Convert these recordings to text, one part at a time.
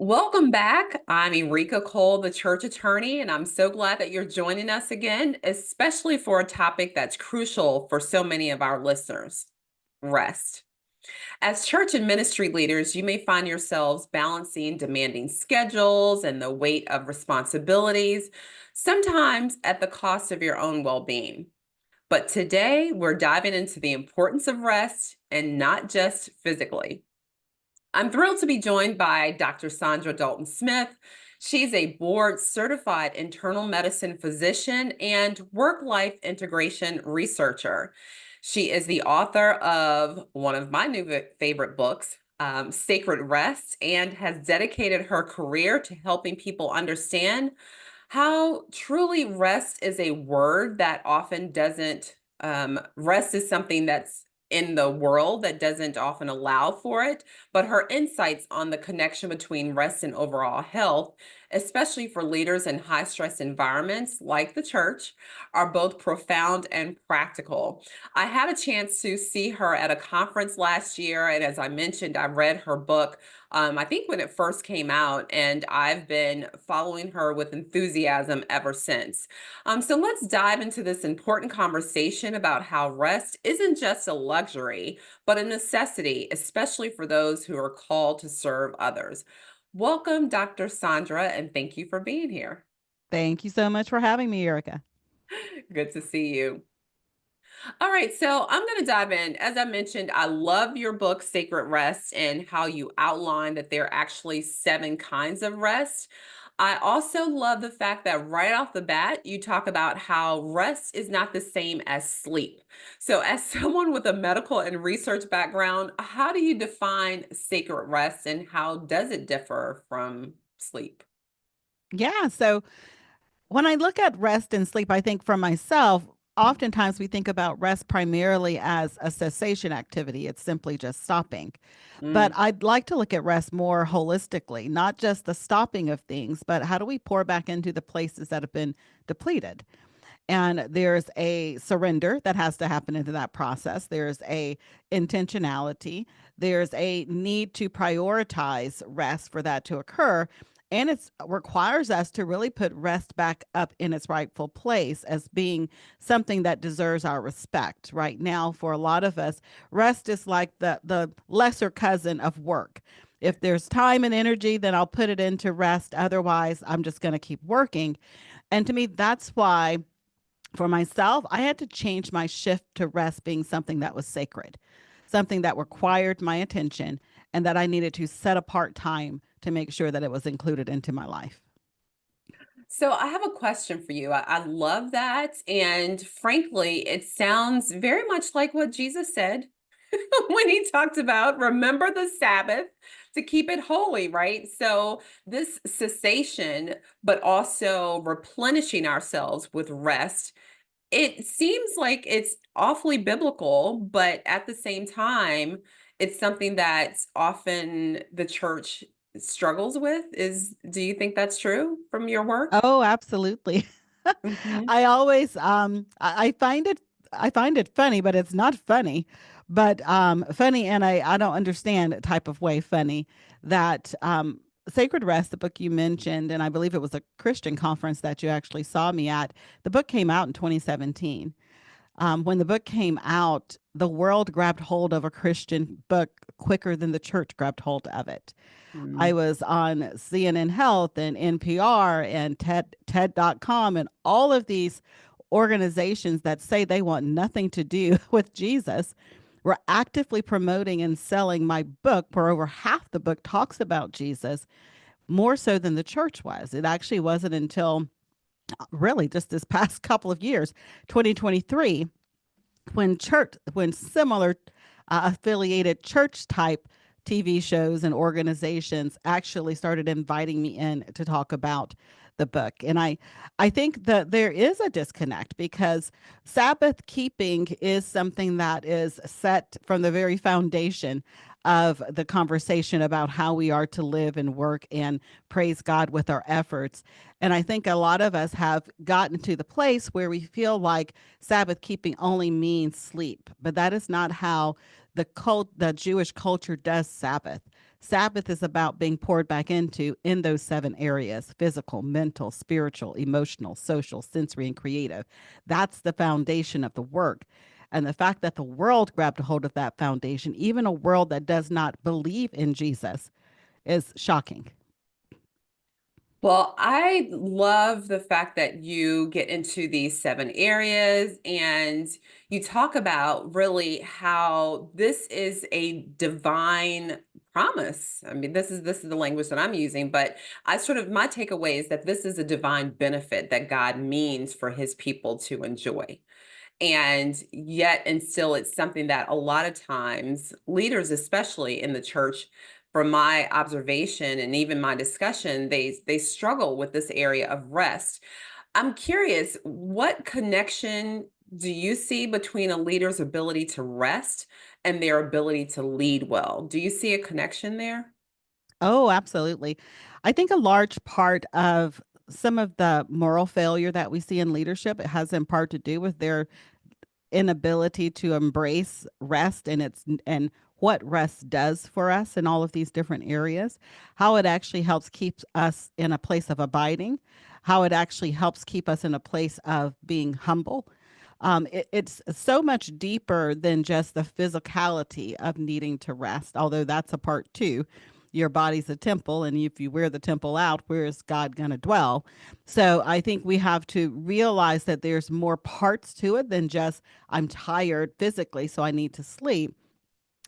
Welcome back. I'm Erika Cole, the church attorney, and I'm so glad that you're joining us again, especially for a topic that's crucial for so many of our listeners: rest. As church and ministry leaders, you may find yourselves balancing demanding schedules and the weight of responsibilities, sometimes at the cost of your own well being. But today, we're diving into the importance of rest and not just physically. I'm thrilled to be joined by Dr. Saundra Dalton Smith. She's a board certified internal medicine physician and work life integration researcher. She is the author of one of my new favorite books, Sacred Rest, and has dedicated her career to helping people understand how truly rest is a word that often doesn't, rest is something that's in the world that doesn't often allow for it, but her insights on the connection between rest and overall health, especially for leaders in high stress environments like the church, are both profound and practical. I had a chance to see her at a conference last year, and as I mentioned, I read her book, I think when it first came out, and I've been following her with enthusiasm ever since. So let's dive into this important conversation about how rest isn't just a luxury, but a necessity, especially for those who are called to serve others. Welcome, Dr. Saundra, and thank you for being here. Thank you so much for having me, Erika. Good to see you. All right, so I'm going to dive in. As I mentioned, I love your book, Sacred Rest, and how you outline that there are actually seven kinds of rest. I also love the fact that right off the bat, you talk about how rest is not the same as sleep. So, as someone with a medical and research background, how do you define sacred rest and how does it differ from sleep? Yeah. So when I look at rest and sleep, I think for myself, oftentimes we think about rest primarily as a cessation activity. It's simply just stopping. But Mm. I'd like to look at rest more holistically, not just the stopping of things, but how do we pour back into the places that have been depleted? And there's a surrender that has to happen into that process. There's a intentionality. There's a need to prioritize rest for that to occur. And it requires us to really put rest back up in its rightful place as being something that deserves our respect. Right now, for a lot of us, rest is like the lesser cousin of work. If there's time and energy, then I'll put it into rest. Otherwise, I'm just going to keep working. And to me, that's why for myself, I had to change my shift to rest being something that was sacred, something that required my attention, and that I needed to set apart time to make sure that it was included into my life. So I have a question for you. I love that. And frankly, it sounds very much like what Jesus said when he talked about remember the Sabbath to keep it holy, right? So this cessation, but also replenishing ourselves with rest, it seems like it's awfully biblical, but at the same time, it's something that often the church struggles with. Do you think that's true from your work? Oh, absolutely. Mhm. I always I find it funny, but it's not funny. But funny and I don't understand type of way funny that Sacred Rest, the book you mentioned, and I believe it was a Christian conference that you actually saw me at. The book came out in 2017. When the book came out, the world grabbed hold of a Christian book quicker than the church grabbed hold of it. I Mm. was on CNN Health and NPR and TED.com and all of these organizations that say they want nothing to do with Jesus were actively promoting and selling my book, where over half the book talks about Jesus, more so than the church was. It actually wasn't until really just this past couple of years, 2023, when similar affiliated church type TV shows and organizations actually started inviting me in to talk about the book. And I think that there is a disconnect because Sabbath keeping is something that is set from the very foundation of the conversation about how we are to live and work and praise God with our efforts. And I think a lot of us have gotten to the place where we feel like Sabbath keeping only means sleep, but that is not how the Jewish culture does Sabbath. Sabbath is about being poured back into in those seven areas: physical, mental, spiritual, emotional, social, sensory, and creative. That's the foundation of the work. And the fact that the world grabbed a hold of that foundation, even a world that does not believe in Jesus, is shocking. Well, I love the fact that you get into these seven areas and you talk about really how this is a divine promise. I mean, this is the language that I'm using, but I sort of my takeaway is that this is a divine benefit that God means for his people to enjoy. And yet and still it's something that a lot of times leaders, especially in the church, from my observation and even my discussion, they struggle with this area of rest. I'm curious, what connection do you see between a leader's ability to rest and their ability to lead well? Do you see a connection there? Oh, absolutely. I think a large part of some of the moral failure that we see in leadership, it has in part to do with their inability to embrace rest and what rest does for us in all of these different areas, how it actually helps keep us in a place of abiding, how it actually helps keep us in a place of being humble. It's so much deeper than just the physicality of needing to rest, although that's a part too. Your body's a temple, and if you wear the temple out, where is God going to dwell? So I think we have to realize that there's more parts to it than just I'm tired physically, so I need to sleep,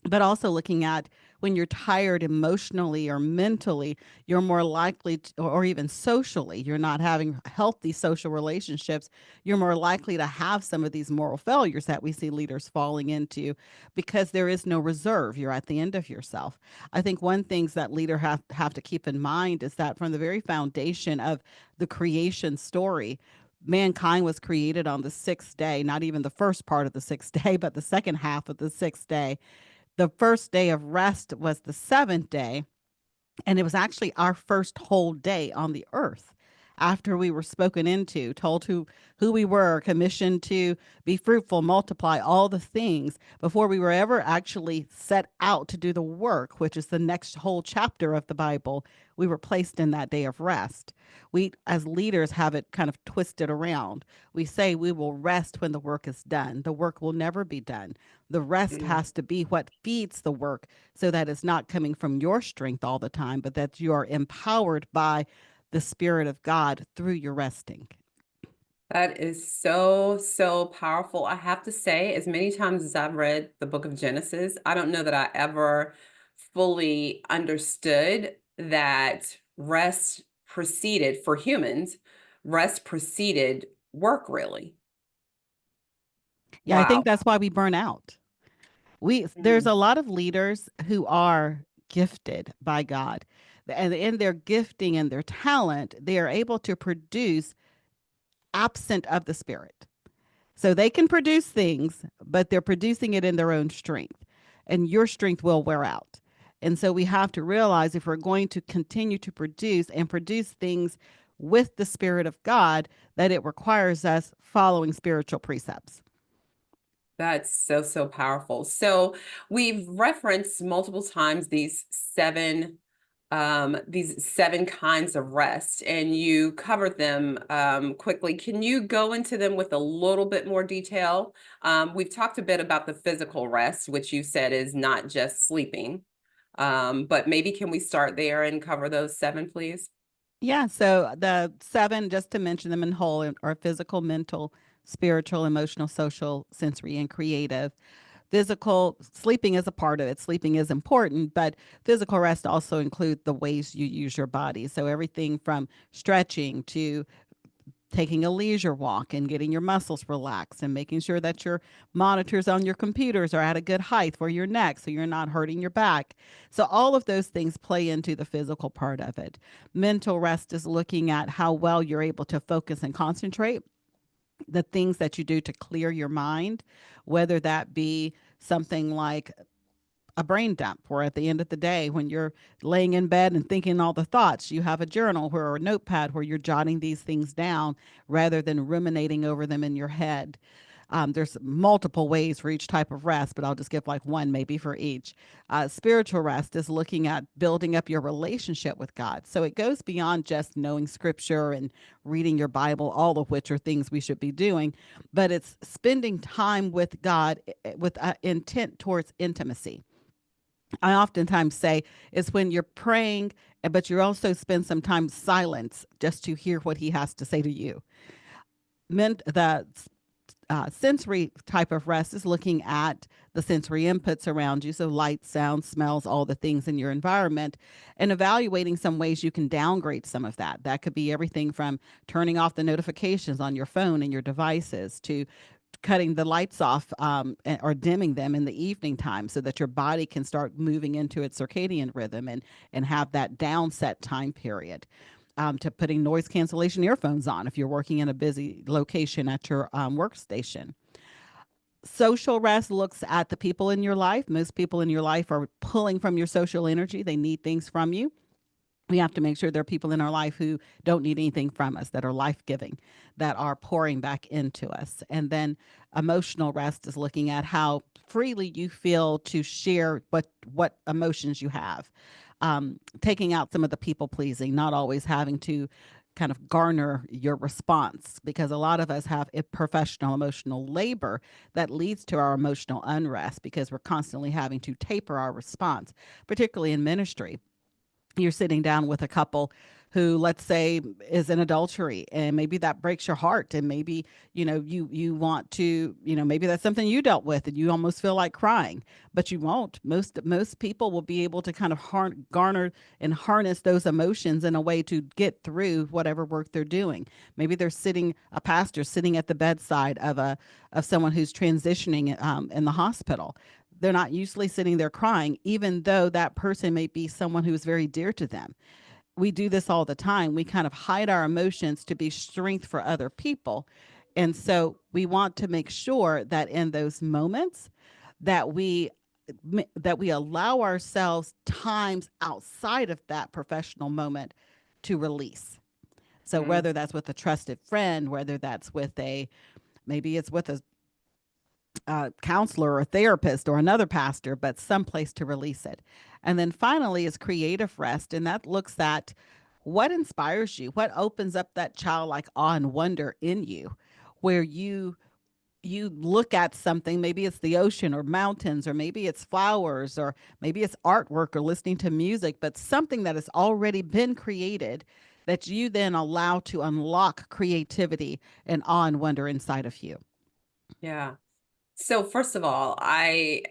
but also looking at when you're tired emotionally or mentally, you're more likely to, or even socially, you're not having healthy social relationships, you're more likely to have some of these moral failures that we see leaders falling into because there is no reserve. You're at the end of yourself. I think one things that leader have to keep in mind is that from the very foundation of the creation story, mankind was created on the sixth day, not even the first part of the sixth day, but the second half of the sixth day. The first day of rest was the seventh day, and it was actually our first whole day on the earth after we were spoken into, told who we were, commissioned to be fruitful, multiply, all the things before we were ever actually set out to do the work, which is the next whole chapter of the Bible. We were placed in that day of rest. We, as leaders, have it kind of twisted around. We say we will rest when the work is done. The work will never be done. The rest Mm. has to be what feeds the work so that it's not coming from your strength all the time, but that you are empowered by the Spirit of God through your resting. That is so, so powerful. I have to say, as many times as I've read the book of Genesis, I don't know that I ever fully understood that rest preceded, for humans, rest preceded work, really. Yeah, I think Wow. that's why we burn out. There's Mm. a lot of leaders who are gifted by God. And in their gifting and their talent, they are able to produce absent of the Spirit. So they can produce things, but they're producing it in their own strength, and your strength will wear out. And so we have to realize if we're going to continue to produce and produce things with the Spirit of God, that it requires us following spiritual precepts. That's so, so powerful. So we've referenced multiple times these seven kinds of rest, and you covered them quickly. Can you go into them with a little bit more detail? We've talked a bit about the physical rest, which you said is not just sleeping. But maybe can we start there and cover those seven, please? Yeah. So the seven, just to mention them in whole, are physical, mental, spiritual, emotional, social, sensory, and creative. Physical sleeping is a part of it. Sleeping is important, but physical rest also includes the ways you use your body. So everything from stretching to taking a leisure walk and getting your muscles relaxed and making sure that your monitors on your computers are at a good height for your neck so you're not hurting your back. So all of those things play into the physical part of it. Mental rest is looking at how well you're able to focus and concentrate, the things that you do to clear your mind, whether that be something like a brain dump, where at the end of the day, when you're laying in bed and thinking all the thoughts, you have a journal or a notepad where you're jotting these things down rather than ruminating over them in your head. There's multiple ways for each type of rest, but I'll just give like one maybe for each. Spiritual rest is looking at building up your relationship with God. So it goes beyond just knowing scripture and reading your Bible, all of which are things we should be doing, but it's spending time with God with intent towards intimacy. I oftentimes say it's when you're praying, but you also spend some time silence just to hear what he has to say to you. The sensory type of rest is looking at the sensory inputs around you. So, light, sound, smells, all the things in your environment, and evaluating some ways you can downgrade some of that. That could be everything from turning off the notifications on your phone and your devices to cutting the lights off or dimming them in the evening time so that your body can start moving into its circadian rhythm and have that downset time period. To putting noise cancellation earphones on if you're working in a busy location at your workstation. Social rest looks at the people in your life. Most people in your life are pulling from your social energy. They need things from you. We have to make sure there are people in our life who don't need anything from us, that are life giving, that are pouring back into us. And then emotional rest is looking at how freely you feel to share what emotions you have. Taking out some of the people pleasing, not always having to kind of garner your response, because a lot of us have a professional emotional labor that leads to our emotional unrest because we're constantly having to taper our response, particularly in ministry. You're sitting down with a couple who, let's say, is in adultery, and maybe that breaks your heart, and maybe you want to, maybe that's something you dealt with and you almost feel like crying, but you won't. Most people will be able to kind of garner and harness those emotions in a way to get through whatever work they're doing. Maybe they're a pastor sitting at the bedside of someone who's transitioning in the hospital. They're not usually sitting there crying, even though that person may be someone who is very dear to them. We do this all the time. We kind of hide our emotions to be strength for other people. And so we want to make sure that in those moments that we allow ourselves times outside of that professional moment to release. So Mm. whether that's with a trusted friend, whether that's with maybe it's with a counselor or therapist or another pastor, but someplace to release it. And then finally is creative rest. And that looks at what inspires you, what opens up that childlike awe and wonder in you, where you look at something, maybe it's the ocean or mountains, or maybe it's flowers, or maybe it's artwork or listening to music, but something that has already been created that you then allow to unlock creativity and awe and wonder inside of you. Yeah. So first of all, I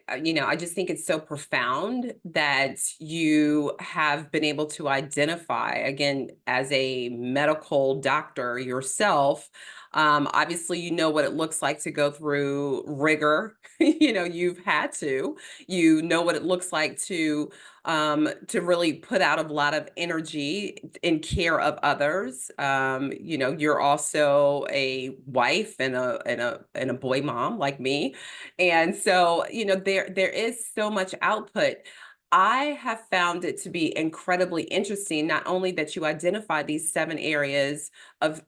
just think it's so profound that you have been able to identify, again, as a medical doctor yourself. Obviously, you know what it looks like to go through rigor. You've had to. You know what it looks like to really put out a lot of energy in care of others. You're also a wife and a boy mom like me, and so, there is so much output. I have found it to be incredibly interesting, not only that you identify these 7 areas of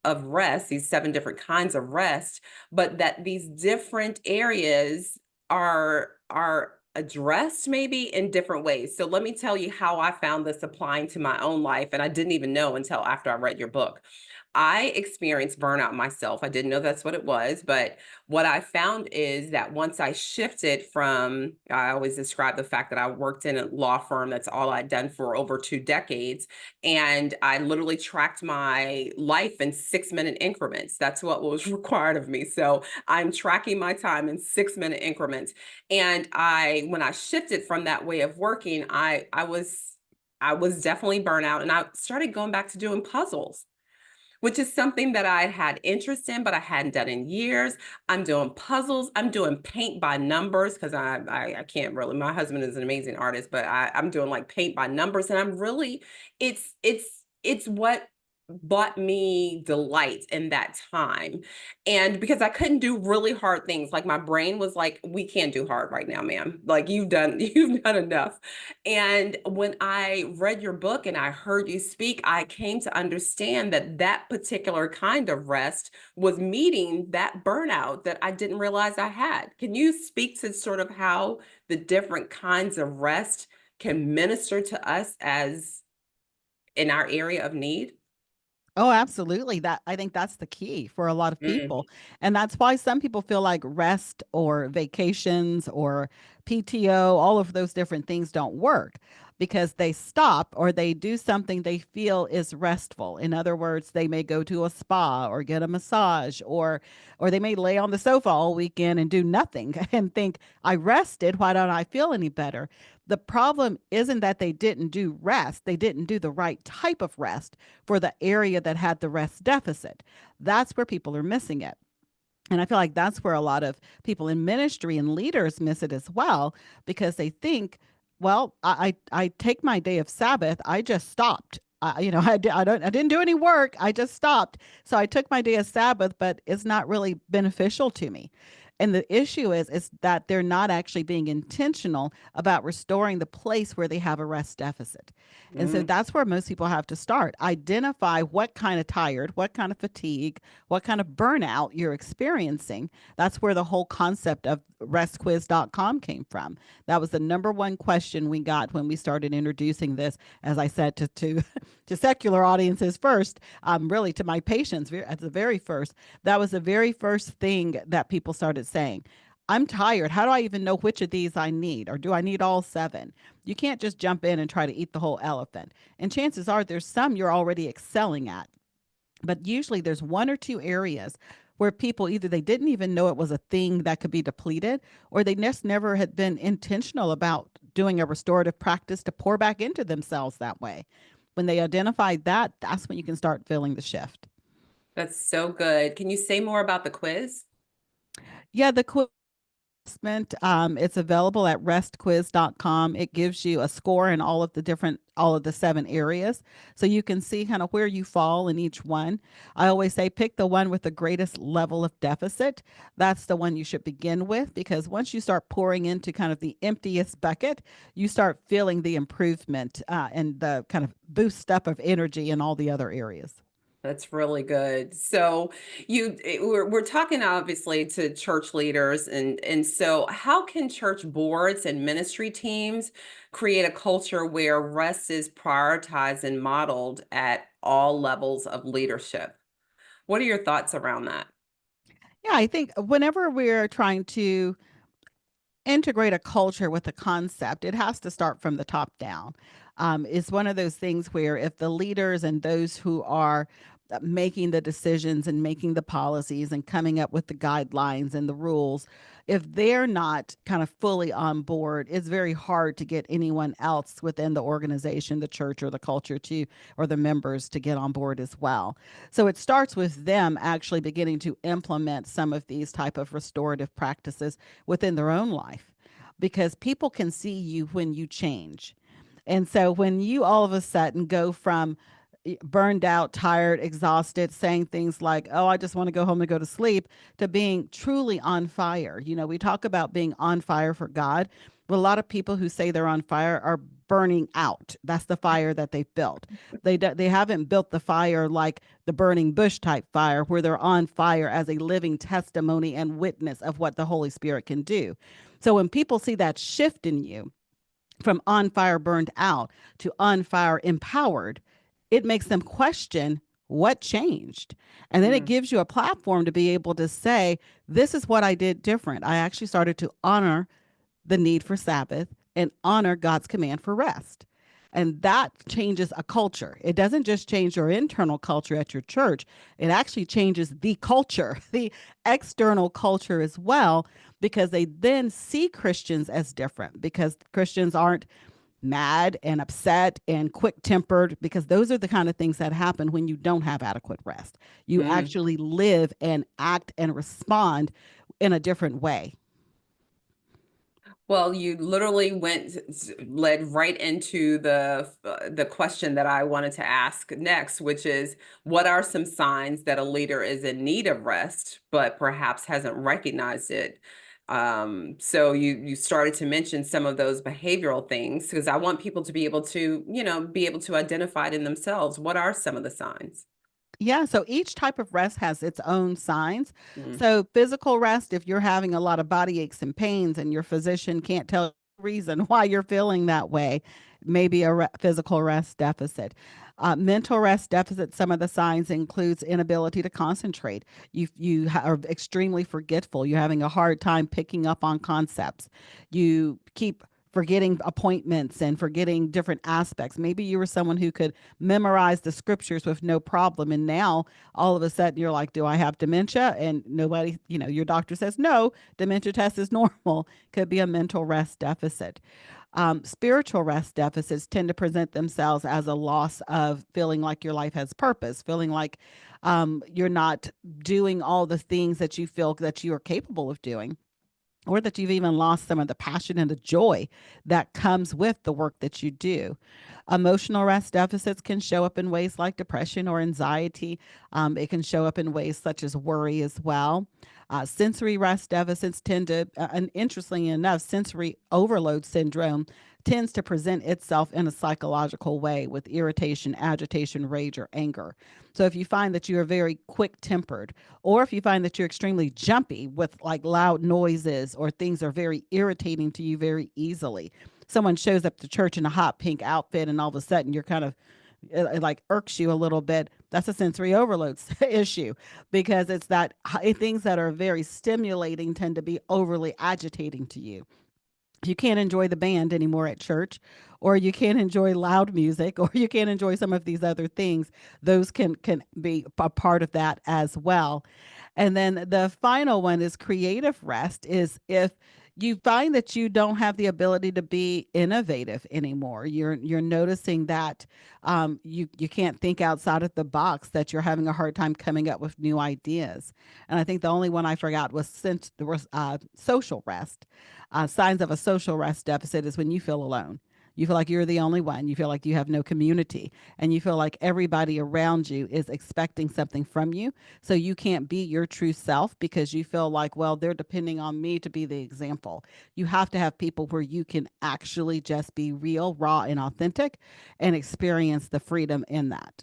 rest, these 7 different kinds of rest, but that these different areas are addressed maybe in different ways. So let me tell you how I found this applying to my own life, and I didn't even know until after I read your book. I experienced burnout myself. I didn't know that's what it was, but what I found is that once I shifted from, I always describe the fact that I worked in a law firm. That's all I'd done for over 2 decades. And I literally tracked my life in 6-minute increments. That's what was required of me. So I'm tracking my time in 6-minute increments. And when I shifted from that way of working, I was definitely burnout, and I started going back to doing puzzles, which is something that I had interest in, but I hadn't done in years. I'm doing puzzles. I'm doing paint by numbers because I can't really. My husband is an amazing artist, but I'm doing like paint by numbers, and I'm really it's what brought me delight in that time. And because I couldn't do really hard things, like my brain was like, we can't do hard right now, ma'am. Like you've done enough. And when I read your book and I heard you speak, I came to understand that that particular kind of rest was meeting that burnout that I didn't realize I had. Can you speak to sort of how the different kinds of rest can minister to us as in our area of need? Oh, absolutely. That I think that's the key for a lot of Mm, people. And that's why some people feel like rest or vacations or PTO, all of those different things don't work because they stop or they do something they feel is restful. In other words, they may go to a spa or get a massage or they may lay on the sofa all weekend and do nothing and think, I rested, why don't I feel any better? The problem isn't that they didn't do rest, they didn't do the right type of rest for the area that had the rest deficit. That's where people are missing it. And I feel like that's where a lot of people in ministry and leaders miss it as well, because they think, well, I take my day of Sabbath, I just stopped. I didn't do any work. I just stopped. So I took my day of Sabbath, but it's not really beneficial to me. And the issue is that they're not actually being intentional about restoring the place where they have a rest deficit. And so mm. that's where most people have to start. Identify what kind of tired, what kind of fatigue, what kind of burnout you're experiencing. That's where the whole concept of restquiz.com came from. That was the number one question we got when we started introducing this, as I said, to secular audiences first, really to my patients at the very first. That was the very first thing that people started saying. I'm tired. How do I even know which of these I need? Or do I need all seven? You can't just jump in and try to eat the whole elephant. And chances are there's some you're already excelling at. But usually there's one or two areas where people either they didn't even know it was a thing that could be depleted, or they just never had been intentional about doing a restorative practice to pour back into themselves that way. When they identify that, that's when you can start feeling the shift. That's so good. Can you say more about the quiz? Yeah, the quiz assessment, it's available at restquiz.com. It gives you a score in all of the seven areas. So you can see kind of where you fall in each one. I always say pick the one with the greatest level of deficit. That's the one you should begin with, because once you start pouring into kind of the emptiest bucket, you start feeling the improvement and the kind of boost up of energy in all the other areas. That's really good. So we're talking obviously to church leaders and so how can church boards and ministry teams create a culture where rest is prioritized and modeled at all levels of leadership? What are your thoughts around that? Yeah, I think whenever we're trying to integrate a culture with a concept, it has to start from the top down. It's one of those things where if the leaders and those who are making the decisions and making the policies and coming up with the guidelines and the rules, if they're not kind of fully on board, it's very hard to get anyone else within the organization, the church or the culture to, or the members to get on board as well. So it starts with them actually beginning to implement some of these type of restorative practices within their own life, because people can see you when you change. And so when you all of a sudden go from burned out, tired, exhausted, saying things like, oh, I just want to go home and go to sleep, to being truly on fire. You know, we talk about being on fire for God, but a lot of people who say they're on fire are burning out. That's the fire that they've built. They haven't built the fire like the burning bush type fire, where they're on fire as a living testimony and witness of what the Holy Spirit can do. So when people see that shift in you, from on fire burned out to on fire empowered, it makes them question what changed. And then it Mm, gives you a platform to be able to say, this is what I did different. I actually started to honor the need for Sabbath and honor God's command for rest. And that changes a culture. It doesn't just change your internal culture at your church, it actually changes the culture, the external culture as well, because they then see Christians as different, because Christians aren't mad and upset and quick tempered, because those are the kind of things that happen when you don't have adequate rest. You mm. actually live and act and respond in a different way. Well, you literally led right into the question that I wanted to ask next, which is, what are some signs that a leader is in need of rest, but perhaps hasn't recognized it? So you started to mention some of those behavioral things, because I want people to be able to, be able to identify it in themselves. What are some of the signs? Yeah, so each type of rest has its own signs. Mm. So physical rest, if you're having a lot of body aches and pains and your physician can't tell the reason why you're feeling that way, maybe a physical rest deficit. Mental rest deficit, some of the signs includes inability to concentrate. Are extremely forgetful. You're having a hard time picking up on concepts. You keep forgetting appointments and forgetting different aspects. Maybe you were someone who could memorize the scriptures with no problem. And now all of a sudden you're like, do I have dementia? And nobody, your doctor says, no, dementia test is normal. Could be a mental rest deficit. Spiritual rest deficits tend to present themselves as a loss of feeling like your life has purpose, feeling like you're not doing all the things that you feel that you are capable of doing, or that you've even lost some of the passion and the joy that comes with the work that you do. Emotional rest deficits can show up in ways like depression or anxiety. It can show up in ways such as worry as well. Sensory rest deficits tend to, and interestingly enough, sensory overload syndrome tends to present itself in a psychological way with irritation, agitation, rage, or anger. So if you find that you are very quick tempered, or if you find that you're extremely jumpy with like loud noises, or things are very irritating to you very easily, someone shows up to church in a hot pink outfit and all of a sudden you're kind of, it like irks you a little bit, that's a sensory overload issue, because it's that things that are very stimulating tend to be overly agitating to you. You can't enjoy the band anymore at church, or you can't enjoy loud music, or you can't enjoy some of these other things. Those can be a part of that as well. And then the final one is creative rest, is if you find that you don't have the ability to be innovative anymore. You're noticing that you can't think outside of the box, that you're having a hard time coming up with new ideas. And I think the only one I forgot was, since there was social rest. Signs of a social rest deficit is when you feel alone. You feel like you're the only one. You feel like you have no community, and you feel like everybody around you is expecting something from you. So you can't be your true self because you feel like, well, they're depending on me to be the example. You have to have people where you can actually just be real, raw, and authentic, and experience the freedom in that.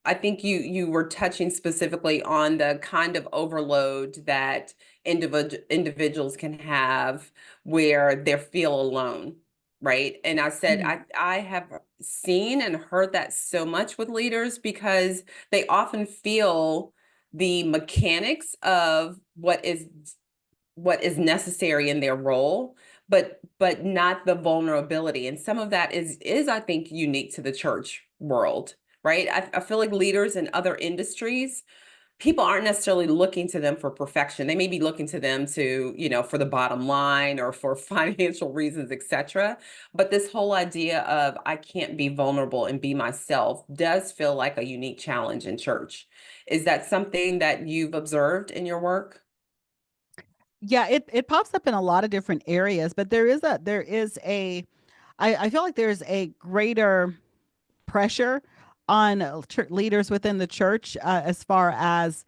I think you were touching specifically on the kind of overload that individuals can have where they feel alone, right? And I said Mhm. I have seen and heard that so much with leaders, because they often feel the mechanics of what is necessary in their role, but not the vulnerability. And some of that is I think unique to the church world, right? I feel like leaders in other industries, people aren't necessarily looking to them for perfection. They may be looking to them to, for the bottom line or for financial reasons, etc. But this whole idea of I can't be vulnerable and be myself does feel like a unique challenge in church. Is that something that you've observed in your work? Yeah, it pops up in a lot of different areas, but there is a I feel like there's a greater pressure on leaders within the church, as far as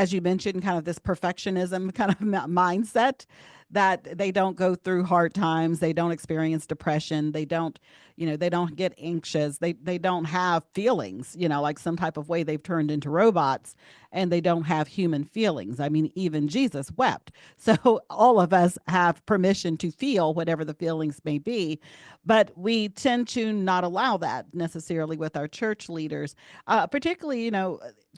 you mentioned, kind of this perfectionism kind of mindset, that they don't go through hard times, they don't experience depression, they don't get anxious, they don't have feelings, like some type of way they've turned into robots, and they don't have human feelings. I mean, even Jesus wept. So all of us have permission to feel whatever the feelings may be, but we tend to not allow that necessarily with our church leaders. Particularly,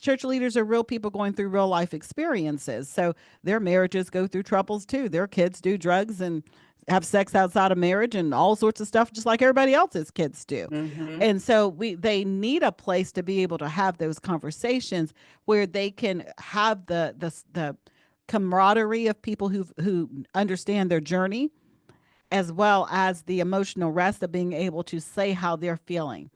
church leaders are real people going through real life experiences. So their marriages go through troubles too. Their kids do drugs and have sex outside of marriage and all sorts of stuff, just like everybody else's kids do. Hmm. And so they need a place to be able to have those conversations where they can have the camaraderie of people who understand their journey, as well as the emotional rest of being able to say how they're feeling.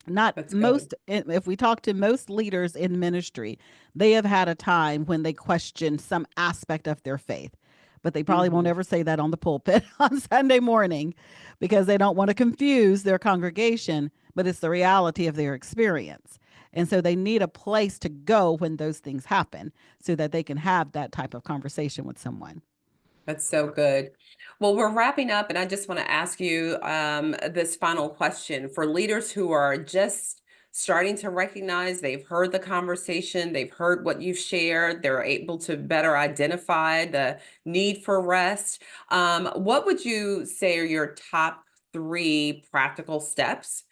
Not That's good. most, if we talk to most leaders in ministry, they have had a time when they question some aspect of their faith, but they probably won't Mhm. ever say that on the pulpit on Sunday morning because they don't want to confuse their congregation, but it's the reality of their experience. And so they need a place to go when those things happen so that they can have that type of conversation with someone. That's so good. Well, we're wrapping up, and I just want to ask you this final question for leaders who are just starting to recognize they've heard the conversation, they've heard what you've shared, they're able to better identify the need for rest. What would you say are your top three practical steps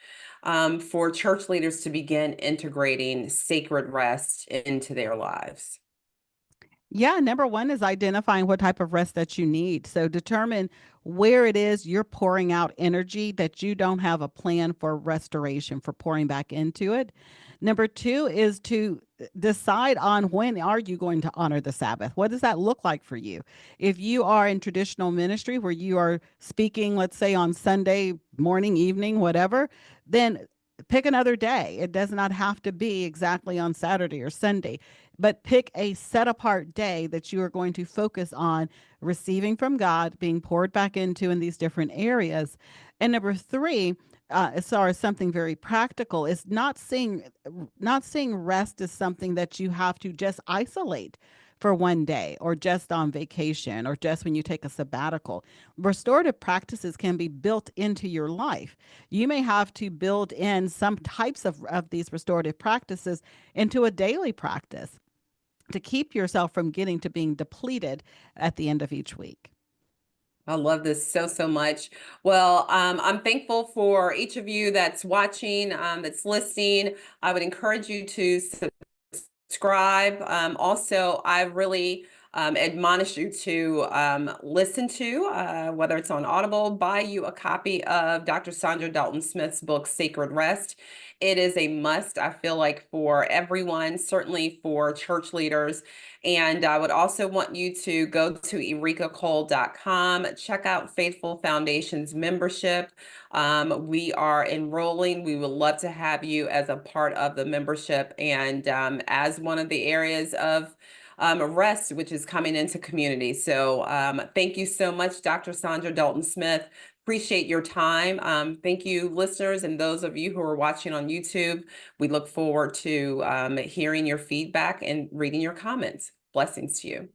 for church leaders to begin integrating sacred rest into their lives? Yeah, number one is identifying what type of rest that you need. So determine where it is you're pouring out energy that you don't have a plan for restoration, for pouring back into it. Number two is to decide on when are you going to honor the Sabbath? What does that look like for you? If you are in traditional ministry where you are speaking, let's say on Sunday morning, evening, whatever, then pick another day. It does not have to be exactly on Saturday or Sunday, but pick a set apart day that you are going to focus on receiving from God, being poured back into in these different areas. And number three, as far as something very practical, is not seeing rest as something that you have to just isolate for one day or just on vacation or just when you take a sabbatical. Restorative practices can be built into your life. You may have to build in some types of these restorative practices into a daily practice to keep yourself from getting to being depleted at the end of each week. I love this so, so much. Well, I'm thankful for each of you that's watching, that's listening. I would encourage you to subscribe. Also, I really admonish you to listen to, whether it's on Audible, buy you a copy of Dr. Saundra Dalton Smith's book, Sacred Rest. It is a must, I feel like, for everyone, certainly for church leaders. And I would also want you to go to erikacole.com, check out Faithful Foundation's membership. We are enrolling. We would love to have you as a part of the membership and as one of the areas of rest, which is coming into community. So thank you so much, Dr. Saundra Dalton Smith. Appreciate your time. Thank you, listeners, and those of you who are watching on YouTube. We look forward to hearing your feedback and reading your comments. Blessings to you.